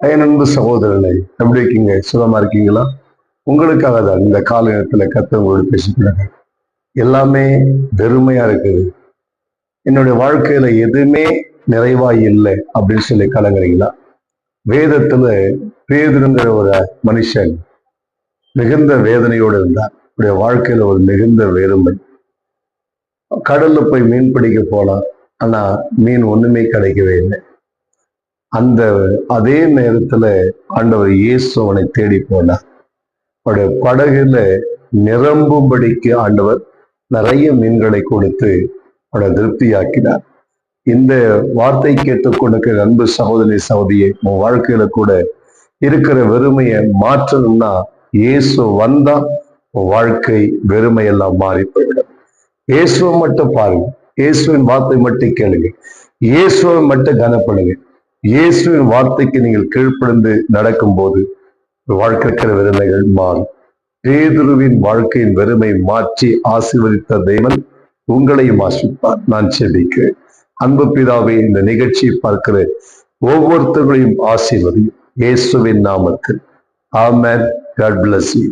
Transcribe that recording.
என் அன்பு சகோதரனை எப்படி இருக்கீங்க? சுகமா இருக்கீங்களா? உங்களுக்காக தான் இந்த கால நேரத்துல கர்த்தர் உங்களோடு பேசிக்கிறாங்க. எல்லாமே வெறுமையா இருக்குது, என்னுடைய வாழ்க்கையில எதுவுமே நிறைவா இல்லை அப்படின்னு சொல்லி கலங்குறீங்களா? வேதத்துல பேதுருங்கிற ஒரு மனுஷன் மிகுந்த வேதனையோடு இருந்தார். அவருடைய வாழ்க்கையில ஒரு மிகுந்த வெறுமை. கடல்ல போய் மீன் பிடிக்க போனான், ஆனா மீன் ஒண்ணுமே கிடைக்கவே இல்லை. அந்த அதே நேரத்துல ஆண்டவர் இயேசு அவனை தேடி போனார். அவருடைய படகுல நிரம்பும்படிக்கு ஆண்டவர் நிறைய மீன்களை கொடுத்து அவனை திருப்தியாக்கினார். இந்த வார்த்தை கேட்டுக்கொண்டிருக்கிற அன்பு சகோதரி சகோதரியை, உன் வாழ்க்கையில கூட இருக்கிற வெறுமையை மாற்றணும்னா இயேசு வந்தா உன் வாழ்க்கை வெறுமையெல்லாம் மாறி போய்விடும். இயேசுவை மட்டும் பாருங்க, இயேசுவின் வார்த்தை மட்டும் கேளுங்க, இயேசுவை மட்டும் கனப்படுங்க. இயேசுவின் வார்த்தைக்கு நீங்கள் கீழ்ப்படிந்து நடக்கும் போது வாழ்க்கை இருக்கிற வெறுமைகள் மாறும். பேதுருவின் வாழ்க்கையின் வெறுமை மாற்றி ஆசீர்வதித்த தேவன் உங்களையும் ஆசீர்வதிப்பார். நான் செபிக்கிறேன். அன்பு பிதாவே, இந்த நிகழ்ச்சியை பார்க்கிற ஒவ்வொருத்தர்களையும் ஆசீர்வதியும் இயேசுவின் நாமத்தில். ஆமென். God bless you.